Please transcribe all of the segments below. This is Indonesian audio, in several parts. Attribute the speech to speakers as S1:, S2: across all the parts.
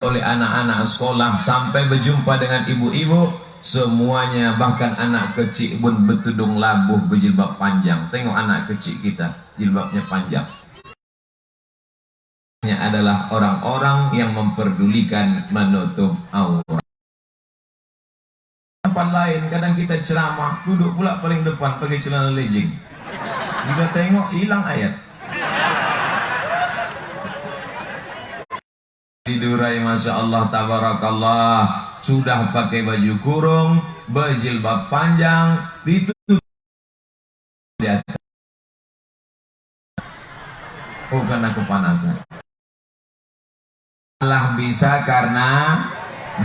S1: oleh anak-anak sekolah sampai berjumpa dengan ibu-ibu semuanya, bahkan anak kecil pun bertudung labuh berjilbab panjang. Tengok anak kecil kita jilbabnya panjang. Ini adalah orang-orang yang memperdulikan menutup aurat. Tempat lain kadang kita ceramah duduk pula paling depan pakai celana legging. Kita tengok hilang ayat. Didurai Masya Allah tabarakallah, sudah pakai baju kurung, berjilbab panjang, ditutup di atas. Oh, karena kepanasan. Allah bisa karena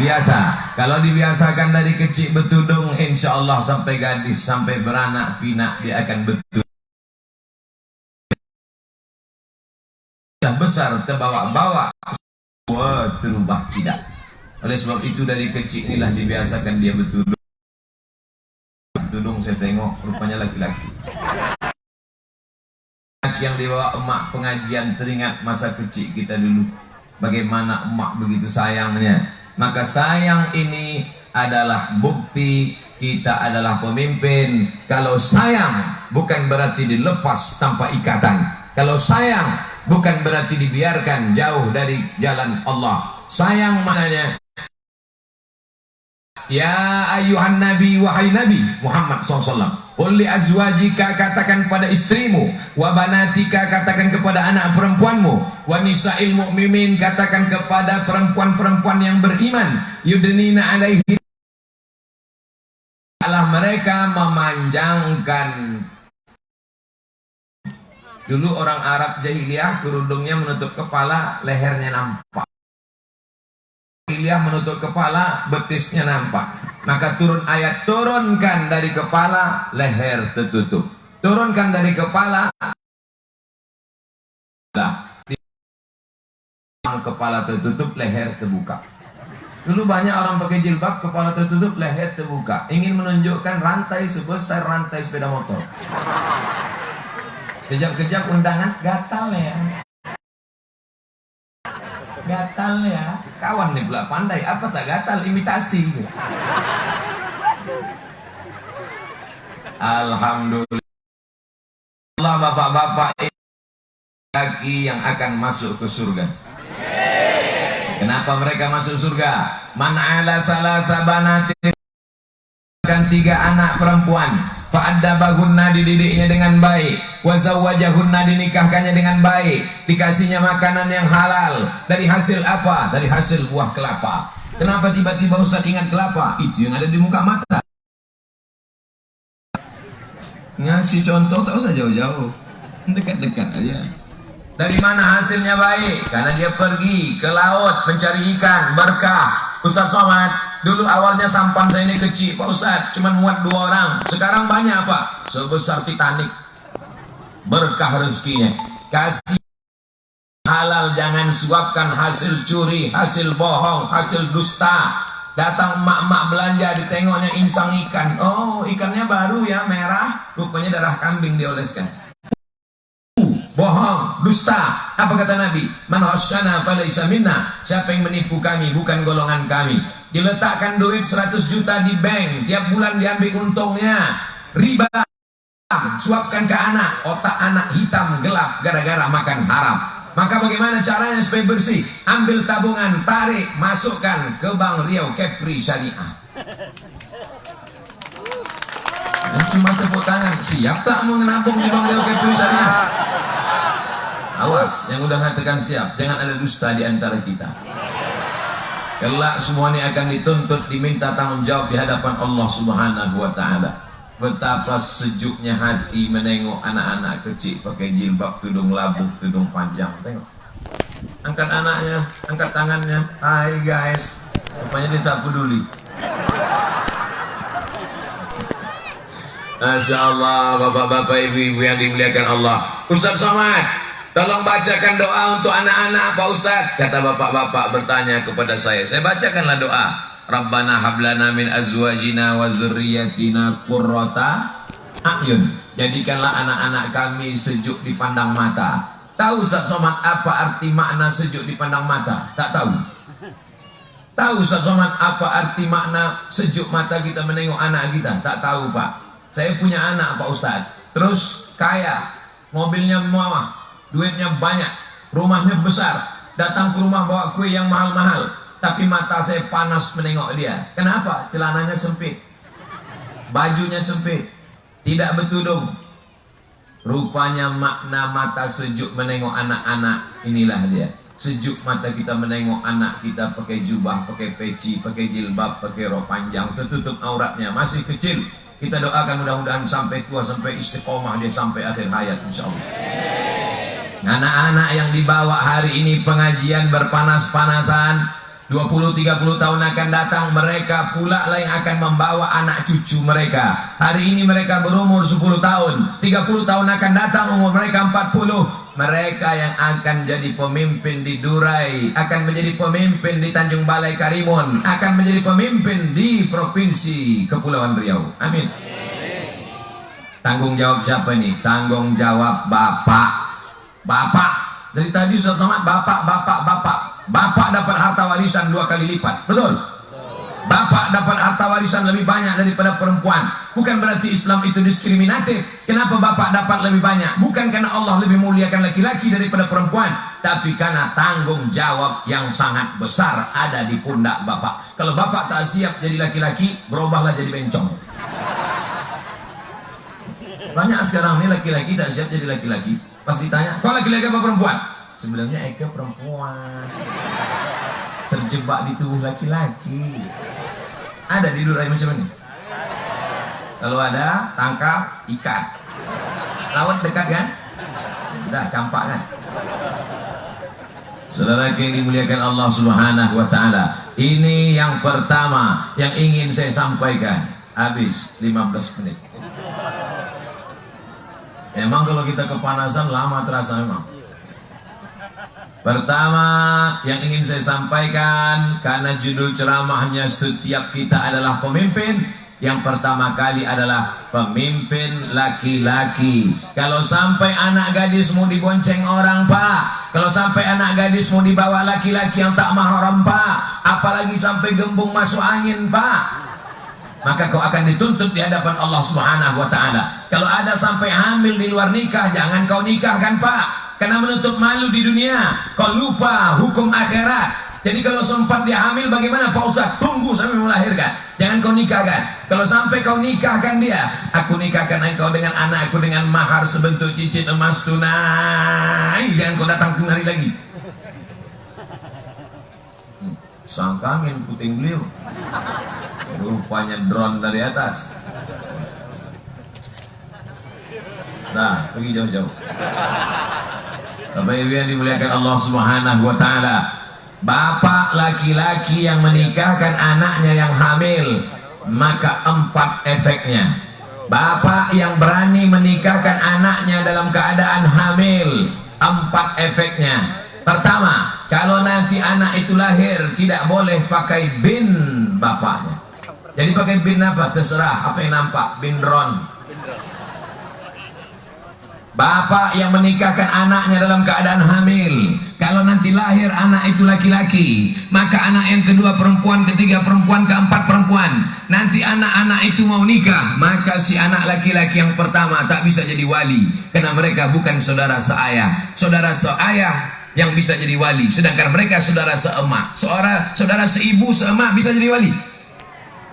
S1: biasa. Kalau dibiasakan dari kecil bertudung, insya Allah sampai gadis, sampai beranak pinak dia akan bertudung. Sudah besar terbawa-bawa, terubah tidak. Oleh sebab itu dari kecil inilah dibiasakan dia bertudung. Bertudung saya tengok rupanya laki-laki. Yang dibawa emak pengajian, teringat masa kecil kita dulu. Bagaimana emak begitu sayangnya. Maka sayang ini adalah bukti kita adalah pemimpin. Kalau sayang bukan berarti dilepas tanpa ikatan. Kalau sayang bukan berarti dibiarkan jauh dari jalan Allah. Sayang maknanya, ya ayuhan nabi, wahai nabi Muhammad SAW, qul li azwajika, katakan pada istrimu, wa banatika, katakan kepada anak perempuanmu, wa nisa'il mu'minin, katakan kepada perempuan-perempuan yang beriman, yudnina alaihi, Allah mereka memanjangkan. Dulu orang Arab jahiliyah kerudungnya menutup kepala, lehernya nampak. Jahiliyah menutup kepala, betisnya nampak. Maka turun ayat, turunkan dari kepala, leher tertutup. Turunkan dari kepala, kepala tertutup, leher terbuka. Dulu banyak orang pakai jilbab, kepala tertutup, leher terbuka. Ingin menunjukkan rantai sebesar rantai sepeda motor. Kejap-kejap undangan, gatal ya. Gatal ya. Kawan nih pula pandai, apa tak gatal, imitasi. Alhamdulillah. Bapak-bapak lagi yang akan masuk ke surga. Kenapa mereka masuk surga? Man ala salasa banatin, kan 3 anak perempuan. Fa'addabahunna, dididiknya dengan baik, wa zawwajahunna, dinikahkannya dengan baik, dikasihnya makanan yang halal. Dari hasil apa? Dari hasil buah kelapa. Kenapa tiba-tiba Ustaz ingat kelapa? Itu yang ada di muka mata. Ngasih contoh tak usah jauh-jauh, dekat-dekat aja. Dari mana hasilnya baik? Karena dia pergi ke laut mencari ikan, berkah. Ustaz Somad, dulu awalnya sampan saya ini kecil Pak Ustaz, cuma muat 2 orang. Sekarang banyak Pak, sebesar Titanic. Berkah rezekinya. Kasih halal, jangan suapkan hasil curi, hasil bohong, hasil dusta. Datang emak-emak belanja, ditengoknya insang ikan. Oh, ikannya baru ya, merah, rupanya darah kambing dioleskan. Bohong, dusta. Apa kata Nabi? Man hasyana falaysa minna. Siapa yang menipu kami bukan golongan kami. Diletakkan duit 100 juta di bank, tiap bulan diambil untungnya. Riba, suapkan ke anak, otak anak hitam gelap gara-gara makan haram. Maka bagaimana caranya supaya bersih? Ambil tabungan, tarik, masukkan ke Bank Riau Kepri Syariah. Cuma tepuk tangan, siap tak mau menabung di Bank Riau Kepri Syariah? Awas, yang udah mengatakan siap, jangan ada dusta di antara kita. Kelak semua ini akan dituntut, diminta tanggung jawab di hadapan Allah Subhanahu wa Ta'ala. Betapa sejuknya hati menengok anak-anak kecil pakai jilbab, tudung labuh, tudung panjang. Tengok, angkat anaknya, angkat tangannya, hai guys. Rupanya dia tak peduli. Masya Allah, bapak-bapak, ibu-ibu yang dimuliakan Allah. Ustaz Somad, tolong bacakan doa untuk anak-anak Pak Ustaz. Kata bapak-bapak bertanya kepada saya bacakanlah doa. Rabbana hablana min azwajina wa zurriyatina qurrata a'yun. Jadikanlah anak-anak kami sejuk dipandang mata. Tahu Ustaz Somad apa arti makna sejuk dipandang mata? Tak tahu. Tahu Ustaz Somad apa arti makna sejuk mata kita menengok anak kita? Tak tahu Pak. Saya punya anak Pak Ustaz. Terus kaya, mobilnya mewah, duitnya banyak, rumahnya besar. Datang ke rumah bawa kue yang mahal-mahal. Tapi mata saya panas menengok dia. Kenapa? Celananya sempit, bajunya sempit, tidak bertudung. Rupanya makna mata sejuk menengok anak-anak inilah dia. Sejuk mata kita menengok anak kita pakai jubah, pakai peci, pakai jilbab, pakai rok panjang, tertutup auratnya, masih kecil. Kita doakan mudah-mudahan sampai tua, sampai istiqomah dia sampai akhir hayat insyaallah. Anak-anak yang dibawa hari ini pengajian berpanas-panasan, 20-30 tahun akan datang mereka pula lah yang akan membawa anak cucu mereka. Hari ini mereka berumur 10 tahun, 30 tahun akan datang umur mereka 40. Mereka yang akan jadi pemimpin di Durai, akan menjadi pemimpin di Tanjung Balai Karimun, akan menjadi pemimpin di Provinsi Kepulauan Riau. Amin. Tanggung jawab siapa nih? Tanggung jawab Bapak. Bapak. Dari tadi Ustaz Somad Bapak. Bapak dapat harta warisan 2 kali lipat. Betul? Bapak dapat harta warisan lebih banyak daripada perempuan. Bukan berarti Islam itu diskriminatif. Kenapa bapak dapat lebih banyak? Bukan karena Allah lebih muliakan laki-laki daripada perempuan, tapi karena tanggung jawab yang sangat besar ada di pundak bapak. Kalau bapak tak siap jadi laki-laki, berubahlah jadi bencong. Banyak sekarang nih laki-laki tak siap jadi laki-laki. Pas ditanya, kau laki-laki apa perempuan? Sebenarnya Eka perempuan, terjebak di tubuh laki-laki. Ada di Durai macam ini? Kalau ada, tangkap, ikat. Laut dekat kan? Udah campak kan? Saudara yang dimuliakan Allah Subhanahu wa taala, ini yang pertama yang ingin saya sampaikan. Habis 15 menit. Emang kalau kita kepanasan lama terasa memang. Pertama yang ingin saya sampaikan, karena judul ceramahnya setiap kita adalah pemimpin. Yang pertama kali adalah pemimpin laki-laki. Kalau sampai anak gadis mau dibonceng orang Pak, kalau sampai anak gadis mau dibawa laki-laki yang tak mahram Pak, apalagi sampai gembung masuk angin Pak, maka kau akan dituntut di hadapan Allah Subhanahu wa taala. Kalau ada sampai hamil di luar nikah, jangan kau nikahkan Pak, karena menutup malu di dunia. Kau lupa hukum akhirat. Jadi kalau sempat dia hamil bagaimana Pak Ustaz? Tunggu sampai melahirkan, jangan kau nikahkan. Kalau sampai kau nikahkan dia, aku nikahkan engkau dengan anakku dengan mahar sebentuk cincin emas tunai, jangan kau datang kemari lagi. Sangkangin puting beliau, rupanya drone dari atas. Nah, pergi jauh-jauh. Bapak Ibu yang dimuliakan Allah Subhanahu wa taala, bapak laki-laki yang menikahkan anaknya yang hamil, maka 4 efeknya. Bapak yang berani menikahkan anaknya dalam keadaan hamil, 4 efeknya. Pertama, kalau nanti anak itu lahir tidak boleh pakai bin bapaknya. Jadi pakai bin apa? Terserah apa yang nampak, bin ron. Bapak yang menikahkan anaknya dalam keadaan hamil, kalau nanti lahir anak itu laki-laki, maka anak yang kedua perempuan, ketiga perempuan, keempat perempuan. Nanti anak-anak itu mau nikah, maka si anak laki-laki yang pertama tak bisa jadi wali, karena mereka bukan saudara seayah. Saudara seayah yang bisa jadi wali, sedangkan mereka saudara seemak. Saudara seibu seemak bisa jadi wali?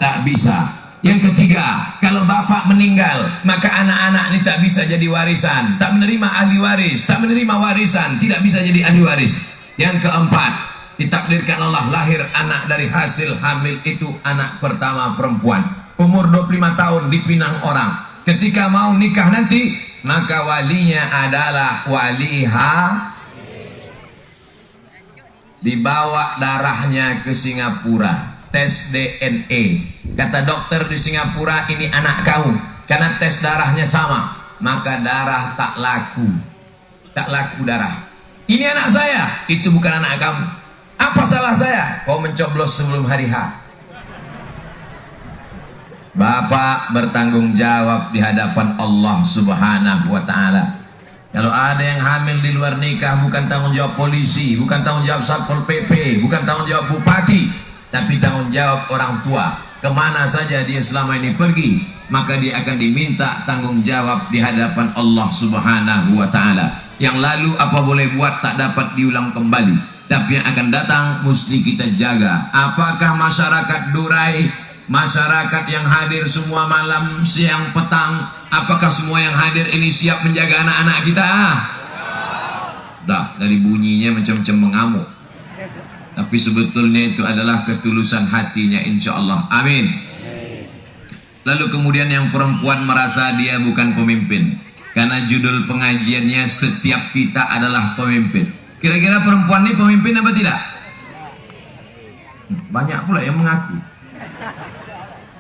S1: Tak bisa. Yang ketiga, kalau bapak meninggal, maka anak-anak ini tak bisa jadi warisan, tak menerima ahli waris, tak menerima warisan, tidak bisa jadi ahli waris. Yang keempat, ditakdirkan Allah lahir anak dari hasil hamil itu anak pertama perempuan, umur 25 tahun dipinang orang. Ketika mau nikah nanti, maka walinya adalah waliha, dibawa darahnya ke Singapura, tes DNA. Kata dokter di Singapura, ini anak kamu, karena tes darahnya sama, maka darah tak laku darah. Ini anak saya, itu bukan anak kamu. Apa salah saya? Kau mencoblos sebelum hari H. Bapak bertanggung jawab di hadapan Allah Subhanahu wa taala. Kalau ada yang hamil di luar nikah, bukan tanggung jawab polisi, bukan tanggung jawab Satpol PP, bukan tanggung jawab bupati, Tapi tanggung jawab orang tua, kemana saja dia selama ini pergi, maka dia akan diminta tanggung jawab di hadapan Allah Subhanahu wa Ta'ala. Yang lalu apa boleh buat tak dapat diulang kembali, tapi yang akan datang mesti kita jaga. Apakah masyarakat Durai, masyarakat yang hadir semua malam, siang, petang, apakah semua yang hadir ini siap menjaga anak-anak kita? Dah, dari bunyinya macam-macam mengamuk. Tapi sebetulnya itu adalah ketulusan hatinya, insya Allah. Amin. Lalu kemudian yang perempuan merasa dia bukan pemimpin, karena judul pengajiannya setiap kita adalah pemimpin. Kira-kira perempuan ini pemimpin apa tidak? Banyak pula yang mengaku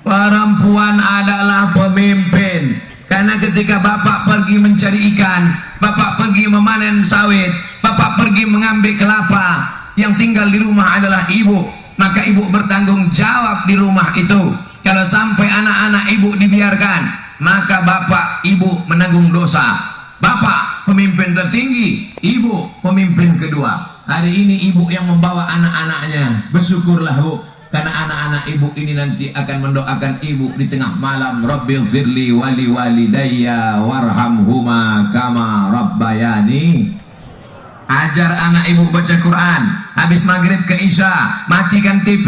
S1: perempuan adalah pemimpin. Karena ketika bapak pergi mencari ikan, bapak pergi memanen sawit, bapak pergi mengambil kelapa, yang tinggal di rumah adalah ibu, maka ibu bertanggung jawab di rumah itu. Kalau sampai anak-anak ibu dibiarkan, maka bapak ibu menanggung dosa. Bapak pemimpin tertinggi, ibu pemimpin kedua. Hari ini ibu yang membawa anak-anaknya, bersyukurlah bu, karena anak-anak ibu ini nanti akan mendoakan ibu di tengah malam. Rabbighfirli wali walidayya warhamhuma kama rabbayani. Ajar anak ibu baca Quran, habis maghrib ke isya, matikan TV,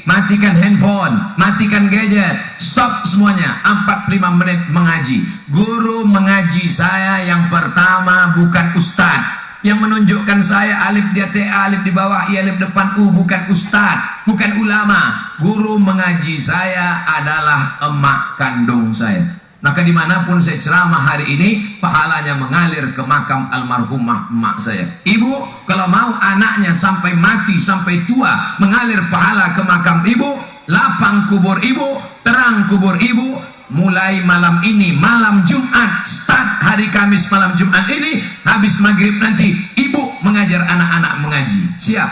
S1: matikan handphone, matikan gadget, stop semuanya, 45 menit mengaji. Guru mengaji saya yang pertama bukan ustadz. Yang menunjukkan saya alif di atas A, alif di bawah I, alif depan U, bukan ustadz, bukan ulama. Guru mengaji saya adalah emak kandung saya. Maka dimanapun saya ceramah hari ini, pahalanya mengalir ke makam almarhumah emak saya. Ibu, kalau mau anaknya sampai mati, sampai tua, mengalir pahala ke makam ibu, lapang kubur ibu, terang kubur ibu. Mulai malam ini, malam Jumat, start hari Kamis malam Jumat ini, habis maghrib nanti, ibu mengajar anak-anak mengaji. Siap?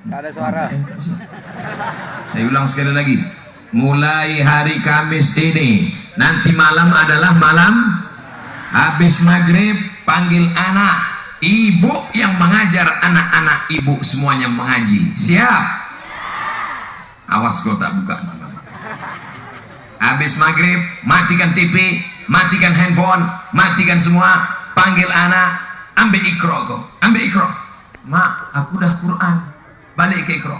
S2: Gak ada suara.
S1: Saya ulang sekali lagi. Mulai hari Kamis ini, nanti malam adalah malam, habis maghrib panggil anak, ibu yang mengajar anak-anak ibu semuanya mengaji. Siap? Awas kalau tak buka. Habis maghrib matikan TV, matikan handphone, matikan semua, panggil anak, ambil ikro kok, ambil ikro. Mak, aku dah Quran, balik ke ikro.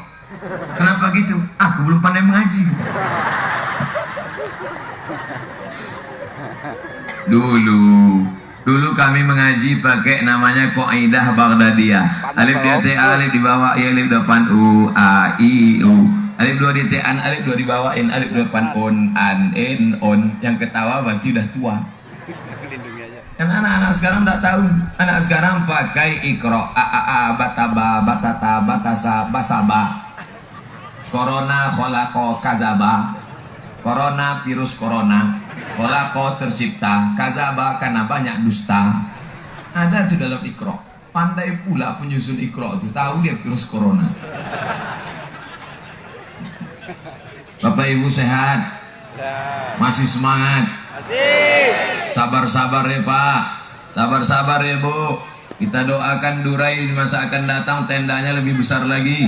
S1: Kenapa gitu? Aku belum pandai mengaji. Dulu kami mengaji pakai namanya Qaidah Baghdadiyah. Alif di atas A, alif di bawah I, alif depan U, A, I, U. Alif dua di atas an, alif dua di bawah in, alif depan on, an, in, on. Yang ketawa berarti udah tua. Kan anak-anak sekarang tak tahu. Anak sekarang pakai ikro, a, bataba, batata, batasa, basaba. Corona, kholako, kazaba. Corona, virus corona. Kholako tercipta, kazaba karena banyak dusta. Ada itu dalam ikro. Pandai pula penyusun ikro itu, tahu dia virus corona. Bapak Ibu sehat? Masih semangat? Sabar-sabar ya Pak, sabar-sabar ya Bu. Kita doakan Durai di masa akan datang tendanya lebih besar lagi.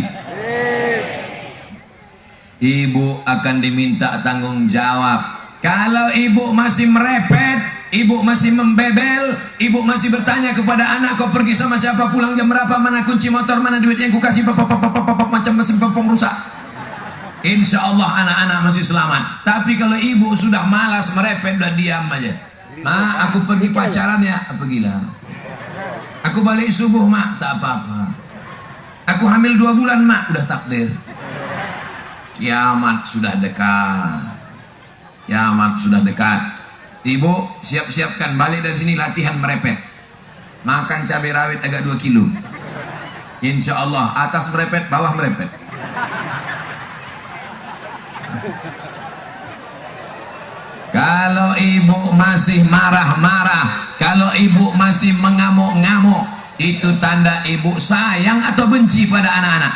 S1: Ibu akan diminta tanggung jawab. Kalau ibu masih merepet, ibu masih membebel, ibu masih bertanya kepada anak, kau pergi sama siapa, pulang jam berapa, mana kunci motor, mana duit yang ku kasih, macam mesin pompong rusak. Insya Allah anak-anak masih selamat. Tapi kalau ibu sudah malas merepet, udah diam aja. Ma, aku pergi pacaran ya, pergilah. Aku balik subuh mak, tak apa-apa. Aku hamil 2 bulan mak, udah takdir. Kiamat sudah dekat. Kiamat sudah dekat. Ibu siap-siapkan balik dari sini latihan merepet. Makan cabai rawit agak 2 kilo. Insya Allah atas merepet, bawah merepet. Kalau ibu masih marah-marah, kalau ibu masih mengamuk-ngamuk, itu tanda ibu sayang atau benci pada anak-anak.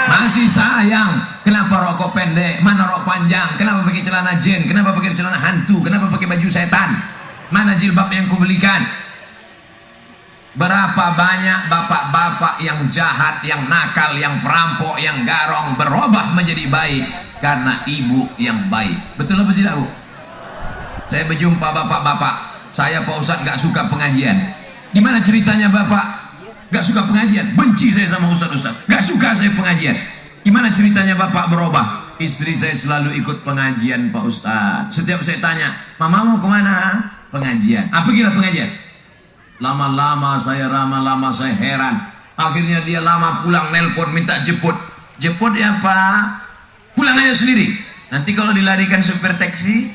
S1: Masih sayang. Kenapa rokok pendek, mana rok panjang, kenapa pakai celana jin, kenapa pakai celana hantu, kenapa pakai baju setan, mana jilbab yang kubelikan. Berapa banyak bapak-bapak yang jahat, yang nakal, yang perampok, yang garong berubah menjadi baik karena ibu yang baik. Betul apa tidak, Bu? Saya berjumpa bapak-bapak. Saya Pak Ustadz gak suka pengajian. Gimana ceritanya bapak gak suka pengajian? Benci saya sama Ustadz. Gak suka saya pengajian. Gimana ceritanya bapak berubah? Istri saya selalu ikut pengajian Pak Ustadz. Setiap saya tanya, Mama mau kemana? Pengajian. Apa gila pengajian? Lama-lama saya heran. Akhirnya dia lama pulang nelpon minta jemput. Jemput ya Pak? Pulang aja sendiri. Nanti kalau dilarikan supir taksi.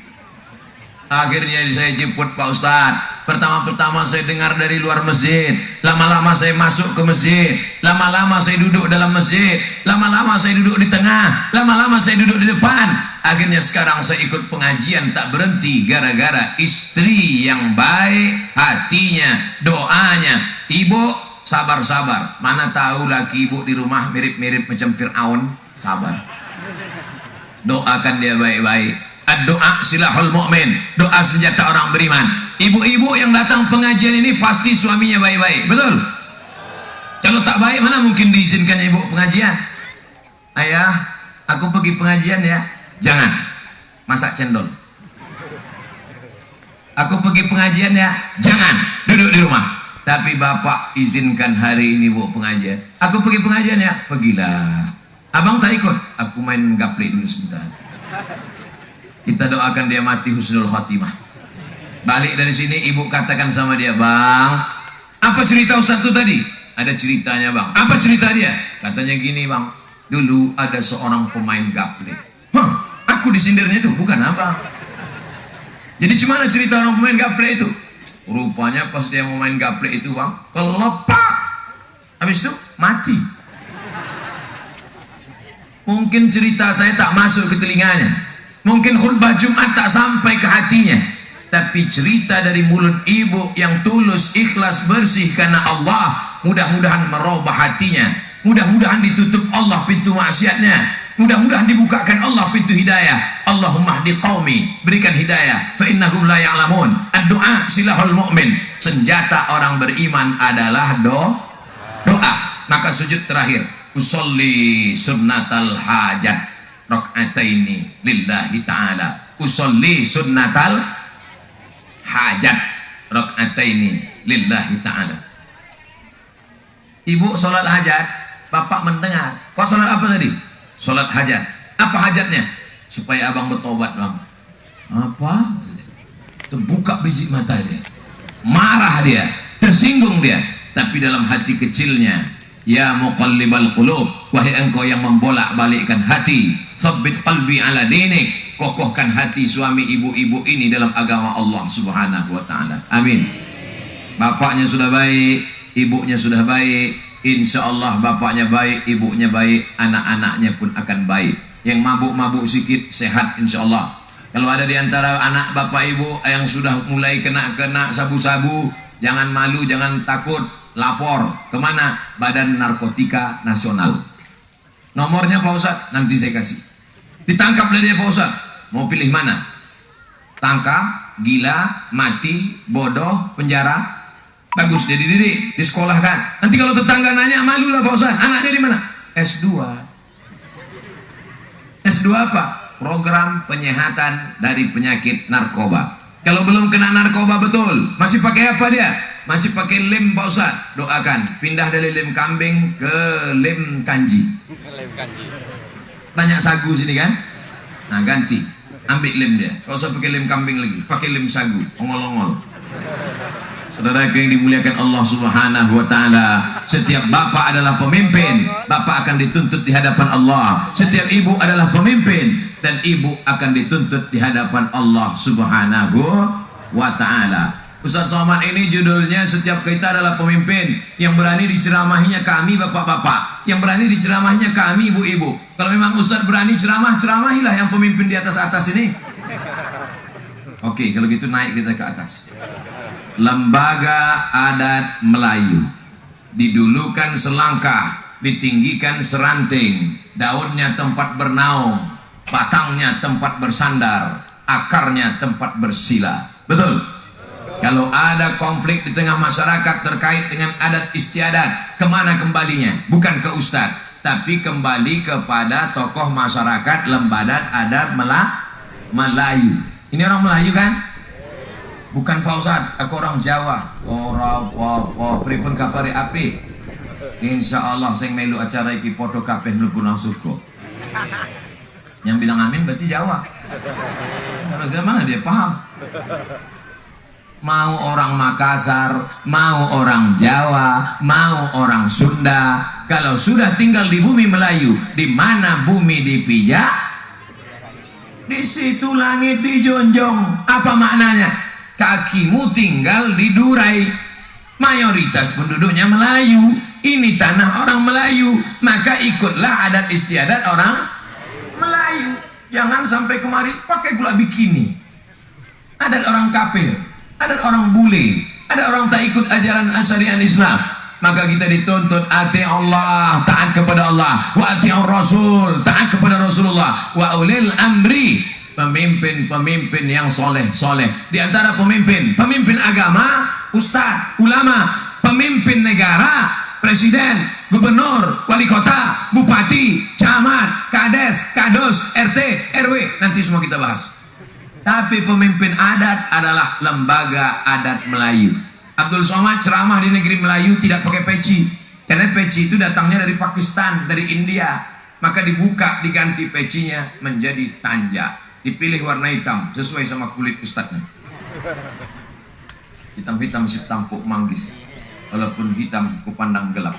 S1: Akhirnya saya jemput Pak Ustadz. Pertama-tama saya dengar dari luar masjid. Lama-lama saya masuk ke masjid. Lama-lama saya duduk dalam masjid. Lama-lama saya duduk di tengah. Lama-lama saya duduk di depan. Akhirnya sekarang saya ikut pengajian tak berhenti gara-gara istri yang baik hatinya, doanya. Ibu sabar-sabar. Mana tahu laki ibu di rumah mirip-mirip macam Fir'aun. Sabar. Doakan dia baik-baik. Doa silahul mu'min. Doa senjata orang beriman. Ibu-ibu yang datang pengajian ini pasti suaminya baik-baik. Betul? Kalau tak baik mana mungkin diizinkan ibu pengajian? Ayah, aku pergi pengajian ya. Jangan masak cendol. Aku pergi pengajian ya. Jangan duduk di rumah. Tapi bapak izinkan hari ini bu pengajian. Aku pergi pengajian ya. Pergilah. Abang tak ikut. Aku main gaplek dulu sebentar. Kita doakan dia mati husnul khatimah. Balik dari sini ibu katakan sama dia, Bang, apa cerita Ustaz itu tadi? Ada ceritanya Bang. Apa cerita dia? Katanya gini Bang, dulu ada seorang pemain gaplek. Hah, aku disindirnya itu bukan apa. Jadi gimana cerita orang pemain gaplek itu? Rupanya pas dia mau main gaplek itu Bang, kelepak. Habis itu mati. Mungkin cerita saya tak masuk ke telinganya. Mungkin khutbah Jumat tak sampai ke hatinya. Tapi cerita dari mulut ibu yang tulus, ikhlas, bersih karena Allah, mudah-mudahan merubah hatinya. Mudah-mudahan ditutup Allah pintu maksiatnya. Mudah-mudahan dibukakan Allah pintu hidayah. Allahumma hdi qaumi, berikan hidayah. Fa innahum la ya'lamun. Ad-du'a silahul mu'min. Senjata orang beriman adalah doa. Maka sujud terakhir, usolli sunnatal hajat rakaataini lillahi ta'ala. Usolli sunnatal hajat rakaataini lillahi ta'ala. Ibu sholat hajat, bapak mendengar. Kau sholat apa tadi? Sholat hajat. Apa hajatnya? Supaya abang bertobat Bang. Apa? Terbuka biji mata dia. Marah dia, tersinggung dia. Tapi dalam hati kecilnya, ya muqallibal qulub, wahai engkau yang membolak-balikkan hati, sabbit qalbi ala dinik, kokohkan hati suami ibu-ibu ini dalam agama Allah Subhanahu wa taala. Amin. Bapaknya sudah baik, ibunya sudah baik, insya Allah bapaknya baik, ibunya baik, anak-anaknya pun akan baik. Yang mabuk-mabuk sikit sehat insya Allah. Kalau ada di antara anak bapak ibu yang sudah mulai kena sabu-sabu, jangan malu, jangan takut. Lapor kemana? Badan Narkotika Nasional. Nomornya Pak Ustadz nanti saya kasih. Ditangkap dia Pak Ustadz. Mau pilih mana? Tangkap, gila, mati, bodoh, penjara. Bagus dia dididik, disekolahkan. Nanti kalau tetangga nanya, malulah Pak Ustadz. Anaknya di mana? S2. S2 apa? Program penyehatan dari penyakit narkoba. Kalau belum kena narkoba betul, masih pakai apa dia? Masih pakai lem Pak Ustaz. Doakan pindah dari lem kambing ke lem kanji. Tanya sagu sini kan? Nah ganti, ambil lem dia. Kalau usah pakai lem kambing lagi, pakai lem sagu, ongol-ongol. Saudara yang dimuliakan Allah Subhanahu wa taala, setiap bapak adalah pemimpin, bapak akan dituntut di hadapan Allah. Setiap ibu adalah pemimpin dan ibu akan dituntut di hadapan Allah Subhanahu wa taala. Ustaz Somad ini judulnya setiap kita adalah pemimpin. Yang berani diceramahinya kami bapak-bapak, yang berani diceramahinya kami ibu-ibu. Kalau memang Ustaz berani ceramah, ceramahilah yang pemimpin di atas-atas ini. Oke, kalau gitu naik kita ke atas. Lembaga Adat Melayu, didulukan selangkah, ditinggikan seranting, daunnya tempat bernaung, batangnya tempat bersandar, akarnya tempat bersila. Betul? Kalau ada konflik di tengah masyarakat terkait dengan adat istiadat, kemana kembalinya? Bukan ke ustadz, tapi kembali kepada tokoh masyarakat lembadat adat Melayu. Ini orang Melayu kan? Bukan Pak Ustadz, aku orang Jawa. Orang pripun kapare api. Insya Allah sing melu acara iki podo kabeh mlebu nang surga. Yang bilang amin berarti Jawa. Orang mana dia paham? Mau orang Makassar, mau orang Jawa, mau orang Sunda, kalau sudah tinggal di bumi Melayu, di mana bumi dipijak, di situ langit dijunjung. Apa maknanya? Kakimu tinggal di Durai. Mayoritas penduduknya Melayu. Ini tanah orang Melayu, maka ikutlah adat istiadat orang Melayu. Jangan sampai kemari pakai pula bikini. Adat orang kafir, ada orang bule, ada orang tak ikut ajaran syariat Islam, maka kita dituntut ati Allah, taat kepada Allah, wa ati'ur Rasul, taat kepada Rasulullah, wa ulil amri, pemimpin-pemimpin yang soleh. Di antara pemimpin agama, ustadz, ulama, pemimpin negara, presiden, gubernur, wali kota, bupati, camat, kades, kados, RT, RW, nanti semua kita bahas. Tapi pemimpin adat adalah lembaga adat Melayu. Abdul Somad ceramah di negeri Melayu tidak pakai peci, karena peci itu datangnya dari Pakistan, dari India. Maka dibuka, diganti pecinya menjadi tanja, dipilih warna hitam sesuai sama kulit ustadznya. Hitam-hitam si tampuk manggis, walaupun hitam kupandang gelap.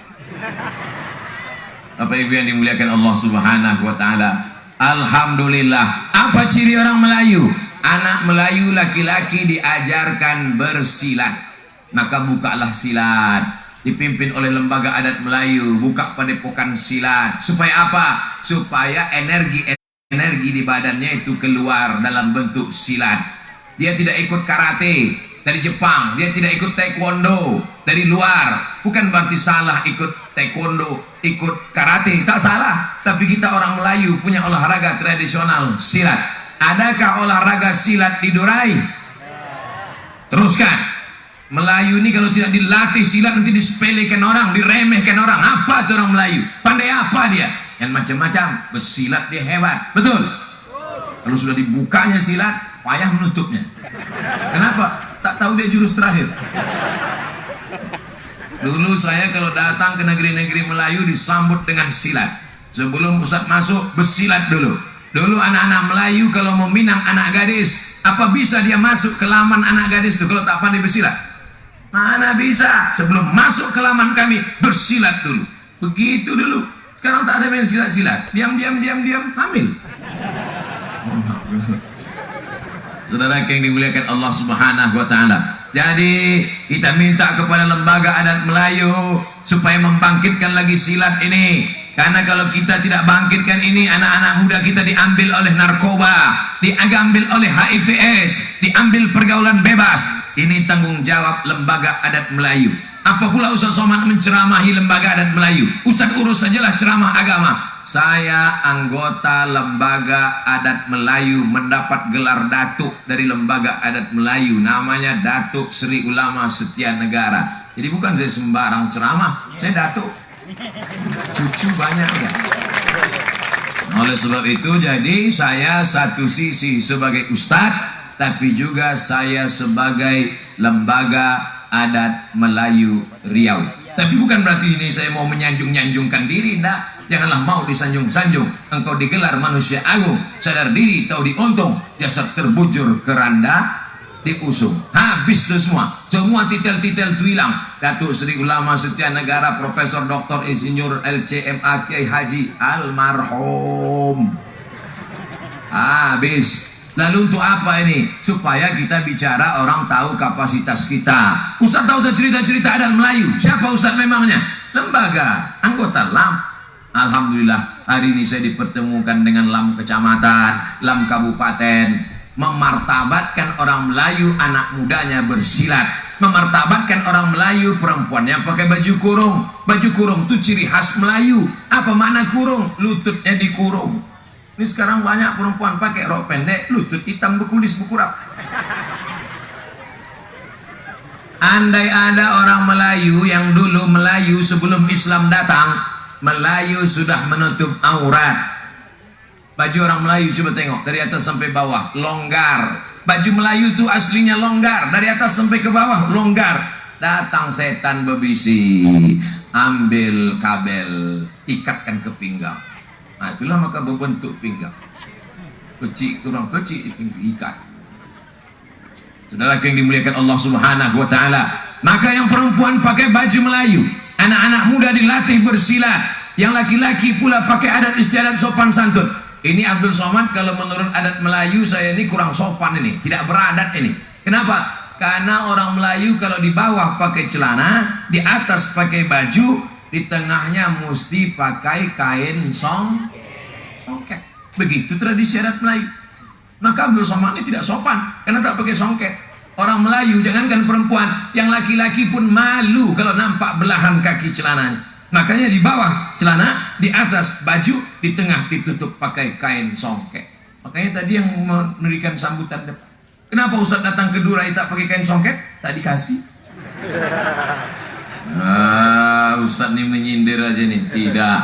S1: Bapak Ibu yang dimuliakan Allah Subhanahu wa taala, alhamdulillah. Apa ciri orang Melayu? Anak Melayu laki-laki diajarkan bersilat, maka bukalah silat, dipimpin oleh lembaga adat Melayu, buka padepokan silat. Supaya apa? Supaya energi di badannya itu keluar dalam bentuk silat. Dia tidak ikut karate dari Jepang, dia tidak ikut taekwondo dari luar. Bukan berarti salah ikut taekwondo, ikut karate, tak salah. Tapi kita orang Melayu punya olahraga tradisional silat. Adakah olahraga silat di Durai? Teruskan. Melayu ini kalau tidak dilatih silat nanti disepelekan orang, diremehkan orang. Apa itu orang Melayu? Pandai apa dia? Yang macam-macam. Bersilat dia hebat. Betul? Kalau sudah dibukanya silat, payah menutupnya. Kenapa? Tak tahu dia jurus terakhir. Dulu saya kalau datang ke negeri-negeri Melayu disambut dengan silat. Sebelum Ustadz masuk, bersilat dulu. Dulu anak-anak Melayu kalau meminang anak gadis, apa bisa dia masuk ke laman anak gadis itu kalau tak pandai bersilat? Mana bisa? Sebelum masuk ke laman kami, bersilat dulu. Begitu dulu. Sekarang tak ada main silat-silat. Diam, hamil. Saudara yang dimuliakan Allah Subhanahu wa taala. Jadi kita minta kepada lembaga adat Melayu supaya membangkitkan lagi silat ini. Karena kalau kita tidak bangkitkan ini, anak-anak muda kita diambil oleh narkoba, diambil oleh HIV/AIDS, diambil pergaulan bebas. Ini tanggung jawab lembaga adat Melayu. Apa pula Ustaz Somad menceramahi lembaga adat Melayu? Ustaz urus sajalah ceramah agama. Saya anggota lembaga adat Melayu, mendapat gelar datuk dari lembaga adat Melayu, namanya Datuk Sri Ulama Setia Negara. Jadi bukan saya sembarang ceramah, saya datuk. Cucu banyak ya. Oleh sebab itu, jadi saya satu sisi sebagai ustadz, tapi juga saya sebagai lembaga adat Melayu Riau. Tapi bukan berarti ini saya mau menyanjung-nyanjungkan diri, enggak. Janganlah mau disanjung-sanjung. Engkau digelar manusia agung, sadar diri tahu diuntung, jasad terbujur keranda diusung. Habis itu semua titel-titel itu hilang. Datuk Sri Ulama Setia Negara Profesor Dr. Insinyur LCMA Kiai Haji almarhum. Habis. Lalu untuk apa ini? Supaya kita bicara orang tahu kapasitas kita. Ustaz tahu saya cerita-cerita adat Melayu. Siapa Ustaz memangnya? Lembaga, anggota LAM. Alhamdulillah hari ini saya dipertemukan dengan LAM kecamatan, LAM kabupaten, memartabatkan orang Melayu anak mudanya bersilat, memartabatkan orang Melayu perempuannya pakai baju kurung. Baju kurung itu ciri khas Melayu. Apa makna kurung? Lututnya dikurung. Ini sekarang banyak perempuan pakai rok pendek, lutut hitam, bekulis, bekurap. Andai ada orang Melayu yang dulu Melayu sebelum Islam datang, Melayu sudah menutup aurat. Baju orang Melayu coba tengok dari atas sampai bawah longgar. Baju Melayu itu aslinya longgar, dari atas sampai ke bawah longgar. Datang setan berbisi, ambil kabel, ikatkan ke pinggang. Nah, itulah maka berbentuk pinggang. Kecil kurang kecil ikat. Saudara yang dimuliakan Allah Subhanahu wa taala, maka yang perempuan pakai baju Melayu, anak-anak muda dilatih bersilat, yang laki-laki pula pakai adat istiadat sopan santun. Ini Abdul Somad, kalau menurut adat Melayu saya ini kurang sopan, ini tidak beradat ini. Kenapa? Karena orang Melayu kalau di bawah pakai celana, di atas pakai baju, di tengahnya mesti pakai kain songket. Begitu tradisi adat Melayu. Maka Abdul Somad ini tidak sopan karena tak pakai songket. Orang Melayu, jangankan perempuan, yang laki-laki pun malu kalau nampak belahan kaki celananya. Makanya di bawah celana, di atas baju, di tengah ditutup pakai kain songket. Makanya tadi yang memberikan sambutan, kenapa Ustaz datang ke Durai tak pakai kain songket? Tak dikasih. Ustaz ini menyindir aja nih. Tidak,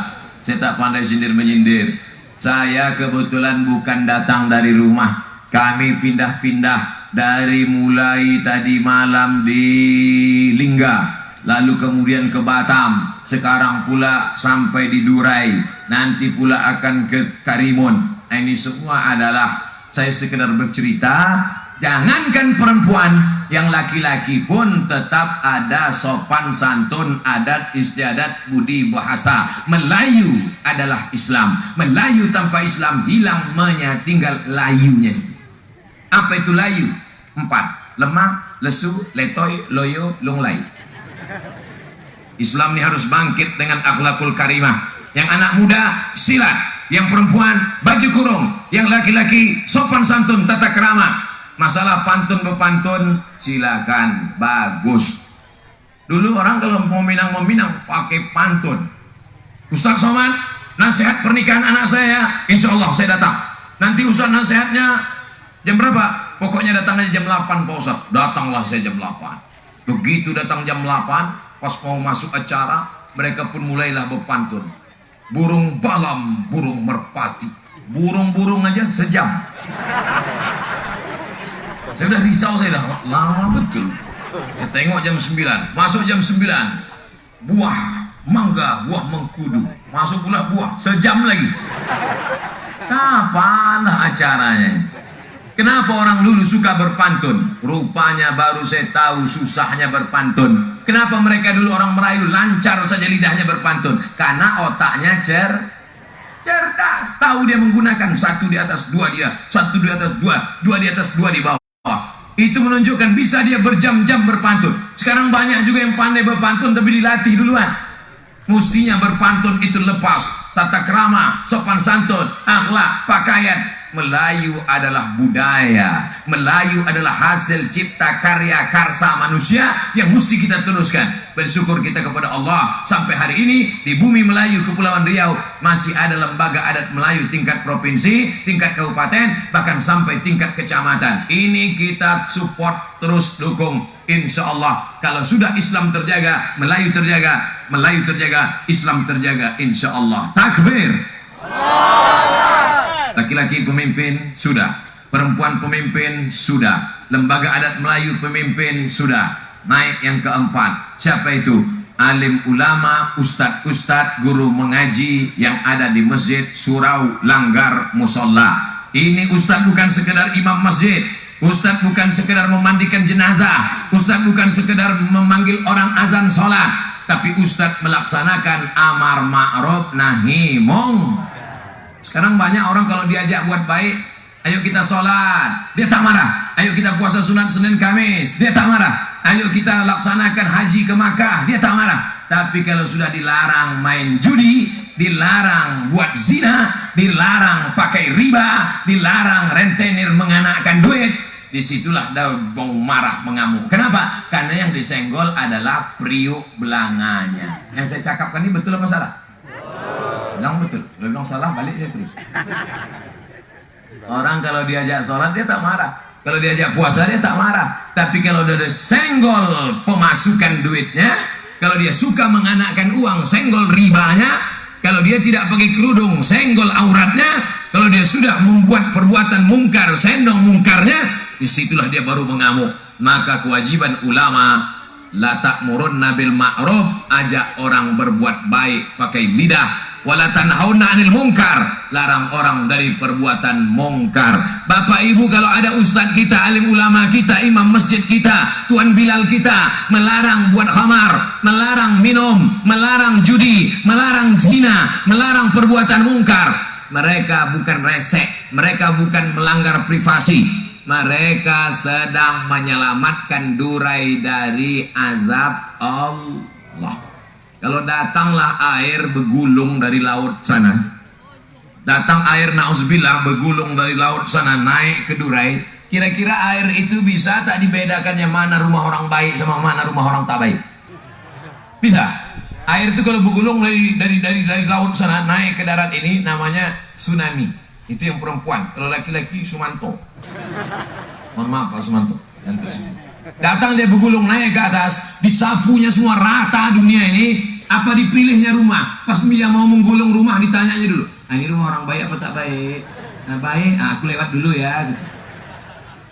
S1: saya tak pandai sindir menyindir. Saya kebetulan bukan datang dari rumah. Kami pindah-pindah dari mulai tadi malam di Lingga, lalu kemudian ke Batam, sekarang pula sampai di Durai, nanti pula akan ke Karimun. Ini semua adalah saya sekedar bercerita. Jangankan perempuan, yang laki-laki pun tetap ada sopan santun, adat istiadat, budi bahasa. Melayu adalah Islam. Melayu tanpa Islam hilang tinggal layunya. Apa itu layu? 4. Lemah, lesu, letoy, loyo, lunglai. Islam ini harus bangkit dengan akhlakul karimah. Yang anak muda silat, yang perempuan baju kurung, yang laki-laki sopan santun, tata kerama. Masalah pantun bepantun silakan, bagus. Dulu orang kalau mau minang pakai pantun. Ustaz Somad, nasihat pernikahan anak saya, insya Allah saya datang. Nanti Ustaz nasihatnya jam berapa? Pokoknya datangnya jam 8 Pak Ustaz. Datanglah saya jam 8. Begitu datang jam 8, pas mau masuk acara, mereka pun mulailah berpantun. Burung balam, burung merpati, burung-burung aja sejam. Saya udah risau, saya dah lama betul. Saya tengok jam 9, masuk jam 9, buah mangga, buah mengkudu, masuk pula buah, sejam lagi. Kapanlah acaranya? Kenapa orang dulu suka berpantun? Rupanya baru saya tahu susahnya berpantun. Kenapa mereka dulu orang Melayu lancar saja lidahnya berpantun? Karena otaknya cerdas. Tahu dia menggunakan satu di atas dua dia, satu di atas dua, dua di atas dua di bawah. Itu menunjukkan bisa dia berjam-jam berpantun. Sekarang banyak juga yang pandai berpantun tapi dilatih duluan. Mestinya berpantun itu lepas tata krama, sopan santun, akhlak, pakaian. Melayu adalah budaya. Melayu adalah hasil cipta karya karsa manusia yang mesti kita teruskan. Bersyukur kita kepada Allah sampai hari ini di bumi Melayu Kepulauan Riau masih ada lembaga adat Melayu tingkat provinsi, tingkat kabupaten, bahkan sampai tingkat kecamatan. Ini kita support, terus dukung. Insya Allah kalau sudah Islam terjaga, Melayu terjaga, Melayu terjaga, Islam terjaga, insya Allah. Takbir. Laki-laki pemimpin sudah, perempuan pemimpin sudah, lembaga adat Melayu pemimpin sudah. Naik yang keempat, siapa itu? Alim ulama, ustadz guru mengaji yang ada di masjid Surau Langgar Musolla. Ini ustadz bukan sekedar imam masjid, ustadz bukan sekedar memandikan jenazah, ustadz bukan sekedar memanggil orang azan sholat, tapi ustadz melaksanakan amar ma'ruf nahi mung. Sekarang banyak orang kalau diajak buat baik, ayo kita sholat, dia tak marah. Ayo kita puasa sunat Senin Kamis, dia tak marah. Ayo kita laksanakan haji ke Makkah, dia tak marah. Tapi kalau sudah dilarang main judi, dilarang buat zina, dilarang pakai riba, dilarang rentenir menganakkan duit, disitulah bong marah mengamuk. Kenapa? Karena yang disenggol adalah priuk belanganya. Yang saya cakapkan ini betul apa salah? Bilang betul, kalau bilang salah balik saya terus. Orang kalau diajak sholat dia tak marah. Kalau diajak puasa dia tak marah. Tapi kalau dia senggol pemasukan duitnya, kalau dia suka menganakkan uang, senggol ribanya, kalau dia tidak pakai kerudung, senggol auratnya, kalau dia sudah membuat perbuatan mungkar, sendong mungkarnya, disitulah dia baru mengamuk. Maka kewajiban ulama, la ta'murunna bil ma'ruf, ajak orang berbuat baik pakai lidah, wala tanhauna 'anil munkar, larang orang dari perbuatan mungkar. Bapak Ibu, kalau ada ustadz kita, alim ulama kita, imam masjid kita, tuan Bilal kita melarang buat khamar, melarang minum, melarang judi, melarang zina, melarang perbuatan mungkar, mereka bukan resek, mereka bukan melanggar privasi, mereka sedang menyelamatkan durai dari azab Allah. Kalau datanglah air bergulung dari laut sana, datang air na'udzubillah bergulung dari laut sana naik ke durai, kira-kira air itu bisa tak dibedakannya mana rumah orang baik sama mana rumah orang tak baik? Bisa. Air itu kalau bergulung dari laut sana naik ke darat ini namanya tsunami. Itu yang perempuan. Kalau laki-laki Sumanto. Mohon maaf Pak Sumanto. Datang dia bergulung naik ke atas, disapunya semua rata dunia ini. Apa dipilihnya rumah? Pas dia mau menggulung rumah ditanyanya dulu, ini rumah orang baik apa tak baik? Nah, baik, aku lewat dulu ya.